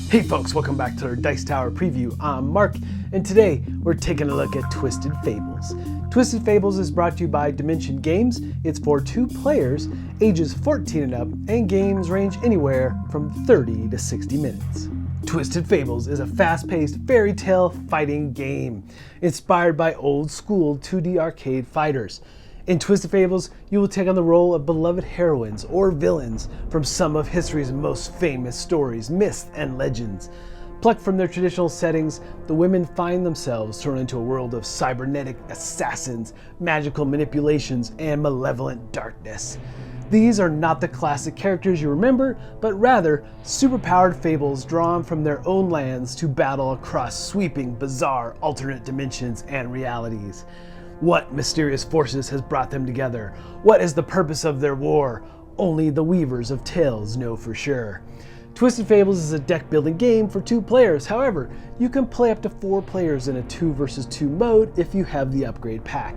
Hey folks, welcome back to our Dice Tower preview. I'm Mark, and today we're taking a look at Twisted Fables. Twisted Fables is brought to you by Dimension Games. It's for 2 players, ages 14 and up, and games range anywhere from 30 to 60 minutes. Twisted Fables is a fast-paced fairy tale fighting game inspired by old school 2D arcade fighters. In Twisted Fables, you will take on the role of beloved heroines or villains from some of history's most famous stories, myths, and legends. Plucked from their traditional settings, the women find themselves thrown into a world of cybernetic assassins, magical manipulations, and malevolent darkness. These are not the classic characters you remember, but rather superpowered fables drawn from their own lands to battle across sweeping, bizarre, alternate dimensions and realities. What mysterious forces has brought them together? What is the purpose of their war? Only the weavers of tales know for sure. Twisted Fables is a deck building game for 2 players. However, you can play up to 4 players in a 2 versus 2 mode if you have the upgrade pack.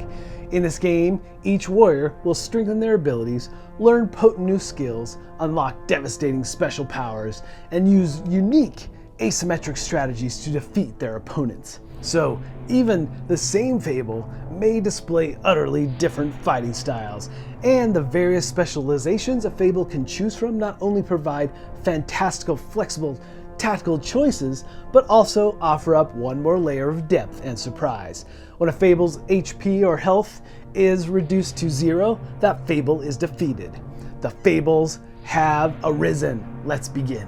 In this game, each warrior will strengthen their abilities, learn potent new skills, unlock devastating special powers, and use unique asymmetric strategies to defeat their opponents. So, even the same fable may display utterly different fighting styles, and the various specializations a fable can choose from not only provide fantastical, flexible, tactical choices, but also offer up one more layer of depth and surprise. When a fable's HP or health is reduced to 0, that fable is defeated. The fables have arisen. Let's begin.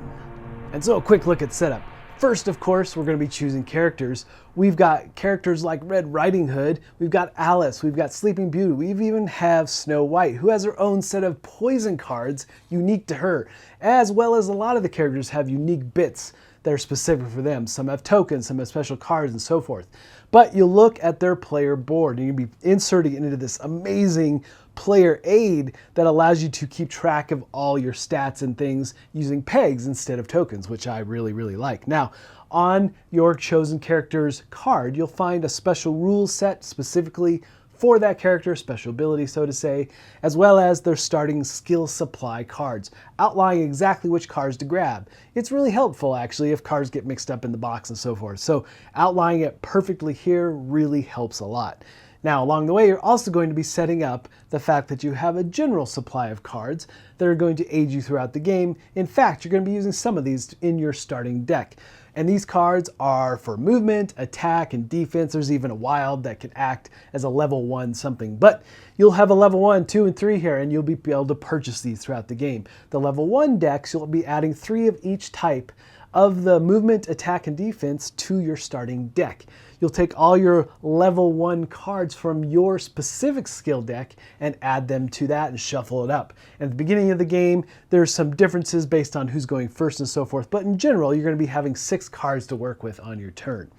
And so a quick look at setup. First, of course, we're going to be choosing characters. We've got characters like Red Riding Hood, we've got Alice, we've got Sleeping Beauty, we even have Snow White, who has her own set of poison cards unique to her, as well as a lot of the characters have unique bits that are specific for them. Some have tokens, some have special cards, and so forth. But you'll look at their player board, and you'll be inserting it into this amazing player aid that allows you to keep track of all your stats and things using pegs instead of tokens, which I really like. Now, on your chosen character's card, you'll find a special rules set specifically for that character, special ability, so to say, as well as their starting skill supply cards, outlining exactly which cards to grab. It's really helpful, actually, if cards get mixed up in the box and so forth. So outlining it perfectly here really helps a lot. Now, along the way, you're also going to be setting up the fact that you have a general supply of cards that are going to aid you throughout the game. In fact, you're going to be using some of these in your starting deck. And these cards are for movement, attack, and defense. There's even a wild that can act as a level 1 something. But you'll have a level 1, 2, and 3 here, and you'll be able to purchase these throughout the game. The level 1 decks, you'll be adding 3 of each type of the movement, attack, and defense to your starting deck. You'll take all your level 1 cards from your specific skill deck and add them to that and shuffle it up. And at the beginning of the game, there's some differences based on who's going first and so forth, but in general, you're going to be having 6 cards to work with on your turn.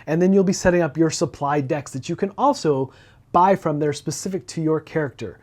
And then you'll be setting up your supply decks that you can also buy from that are specific to your character.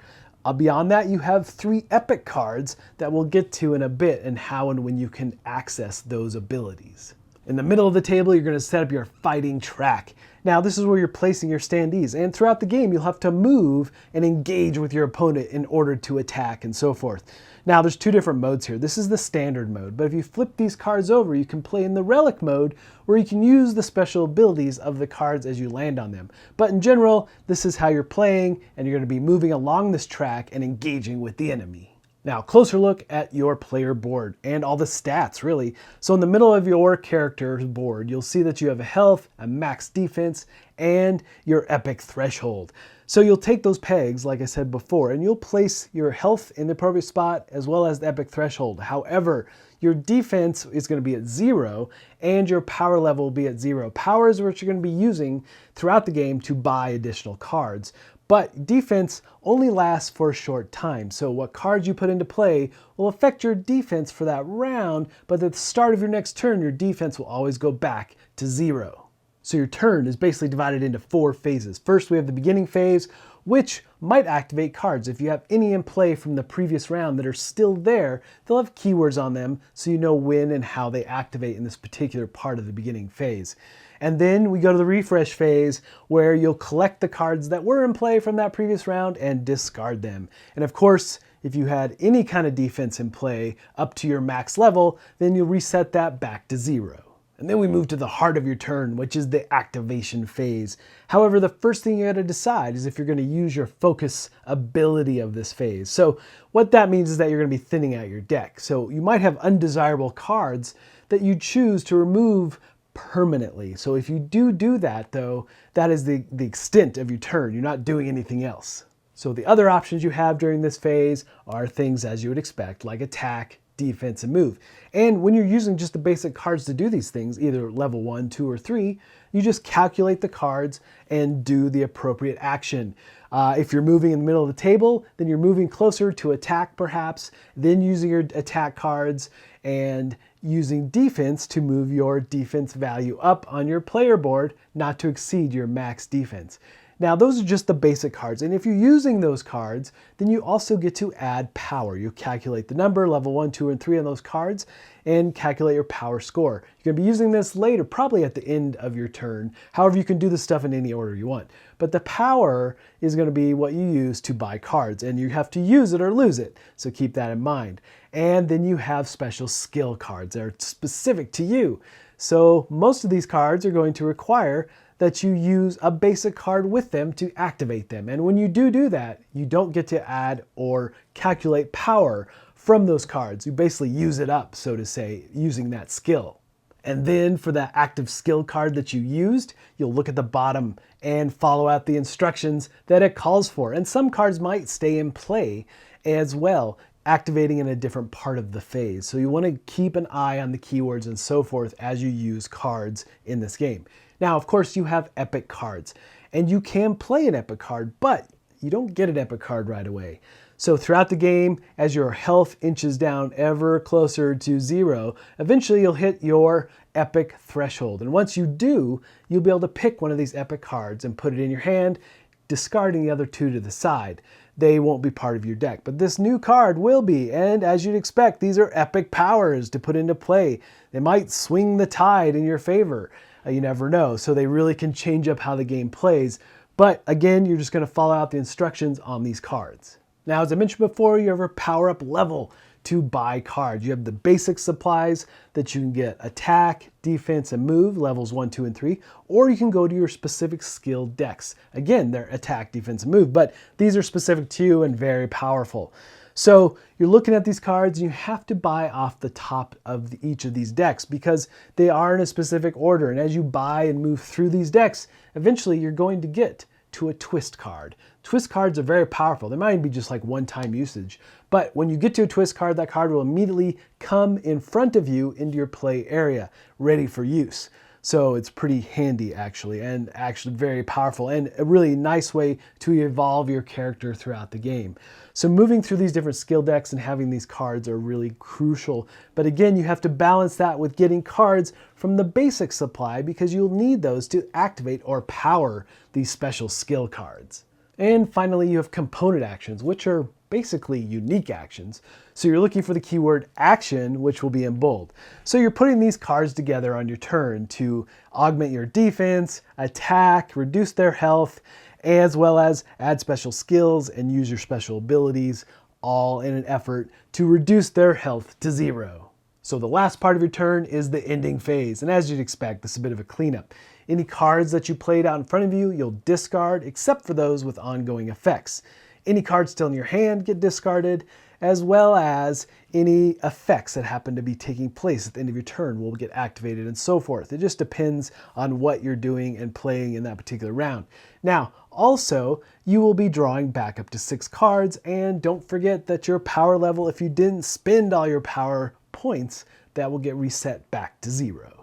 Beyond that, you have 3 epic cards that we'll get to in a bit and how and when you can access those abilities. In the middle of the table, you're going to set up your fighting track. Now, this is where you're placing your standees, and throughout the game, you'll have to move and engage with your opponent in order to attack and so forth. Now, there's 2 different modes here. This is the standard mode, but if you flip these cards over, you can play in the relic mode where you can use the special abilities of the cards as you land on them. But in general, this is how you're playing, and you're going to be moving along this track and engaging with the enemy. Now, closer look at your player board and all the stats, really. So in the middle of your character's board, you'll see that you have a health, a max defense, and your epic threshold. So you'll take those pegs, like I said before, and you'll place your health in the appropriate spot as well as the epic threshold. However, your defense is going to be at 0 and your power level will be at 0. Power is what you're going to be using throughout the game to buy additional cards. But defense only lasts for a short time, so what cards you put into play will affect your defense for that round, but at the start of your next turn, your defense will always go back to 0. So your turn is basically divided into 4 phases. First, we have the beginning phase, which might activate cards. If you have any in play from the previous round that are still there, they'll have keywords on them so you know when and how they activate in this particular part of the beginning phase. And then we go to the refresh phase where you'll collect the cards that were in play from that previous round and discard them. And of course, if you had any kind of defense in play up to your max level, then you'll reset that back to 0. And then we move to the heart of your turn, which is the activation phase. However, the first thing you gotta decide is if you're gonna use your focus ability of this phase. So what that means is that you're gonna be thinning out your deck. So you might have undesirable cards that you choose to remove permanently. So if you do that though, that is the extent of your turn. You're not doing anything else. So the other options you have during this phase are things as you would expect, like attack, defense, and move. And when you're using just the basic cards to do these things, either level 1, 2, or 3, you just calculate the cards and do the appropriate action. If you're moving in the middle of the table, then you're moving closer to attack perhaps, then using your attack cards and using defense to move your defense value up on your player board, not to exceed your max defense. Now, those are just the basic cards, and if you're using those cards, then you also get to add power. You calculate the number, level 1, 2, and 3 on those cards, and calculate your power score. You're gonna be using this later, probably at the end of your turn. However, you can do this stuff in any order you want. But the power is gonna be what you use to buy cards, and you have to use it or lose it, so keep that in mind. And then you have special skill cards that are specific to you. So most of these cards are going to require that you use a basic card with them to activate them. And when you do that, you don't get to add or calculate power from those cards. You basically use it up, so to say, using that skill. And then for that active skill card that you used, you'll look at the bottom and follow out the instructions that it calls for. And some cards might stay in play as well, activating in a different part of the phase. So you want to keep an eye on the keywords and so forth as you use cards in this game. Now, of course, you have epic cards, and you can play an epic card, but you don't get an epic card right away. So throughout the game, as your health inches down ever closer to 0, eventually you'll hit your epic threshold. And once you do, you'll be able to pick one of these epic cards and put it in your hand, discarding the other 2 to the side. They won't be part of your deck, but this new card will be, and as you'd expect, these are epic powers to put into play. They might swing the tide in your favor. You never know, so they really can change up how the game plays. But again, you're just gonna follow out the instructions on these cards. Now, as I mentioned before, you have a power up level to buy cards. You have the basic supplies that you can get: attack, defense, and move, levels 1, 2, and 3, or you can go to your specific skill decks. Again, they're attack, defense, and move, but these are specific to you and very powerful. So you're looking at these cards and you have to buy off the top of each of these decks because they are in a specific order. And as you buy and move through these decks, eventually you're going to get to a twist card. Twist cards are very powerful. They might even be just like one-time usage. But when you get to a twist card, that card will immediately come in front of you into your play area, ready for use. So it's pretty handy actually, and actually very powerful, and a really nice way to evolve your character throughout the game. So moving through these different skill decks and having these cards are really crucial. But again, you have to balance that with getting cards from the basic supply because you'll need those to activate or power these special skill cards. And finally, you have component actions, which are basically unique actions. So you're looking for the keyword action, which will be in bold. So you're putting these cards together on your turn to augment your defense, attack, reduce their health, as well as add special skills and use your special abilities, all in an effort to reduce their health to 0. So the last part of your turn is the ending phase. And as you'd expect, this is a bit of a cleanup. Any cards that you played out in front of you, you'll discard, except for those with ongoing effects. Any cards still in your hand get discarded, as well as any effects that happen to be taking place at the end of your turn will get activated and so forth. It just depends on what you're doing and playing in that particular round. Now, also, you will be drawing back up to 6 cards, and don't forget that your power level, if you didn't spend all your power points, that will get reset back to 0.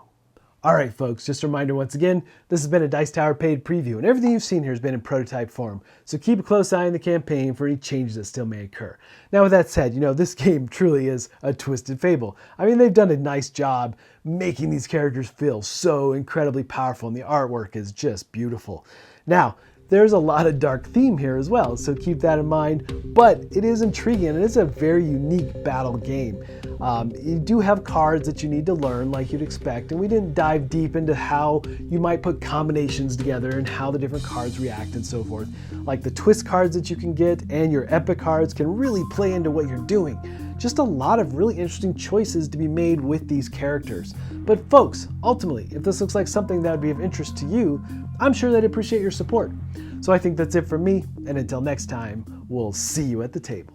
All right, folks, just a reminder once again, this has been a Dice Tower paid preview, and everything you've seen here has been in prototype form, so keep a close eye on the campaign for any changes that still may occur. Now, with that said, this game truly is a Twisted Fable. I mean, they've done a nice job making these characters feel so incredibly powerful, and the artwork is just beautiful. Now, There's a lot of dark theme here as well, so keep that in mind, but it is intriguing and it's a very unique battle game. You do have cards that you need to learn like you'd expect, and we didn't dive deep into how you might put combinations together and how the different cards react and so forth. Like the twist cards that you can get and your epic cards can really play into what you're doing. Just a lot of really interesting choices to be made with these characters. But folks, ultimately, if this looks like something that would be of interest to you, I'm sure they'd appreciate your support. So I think that's it from me, and until next time, we'll see you at the table.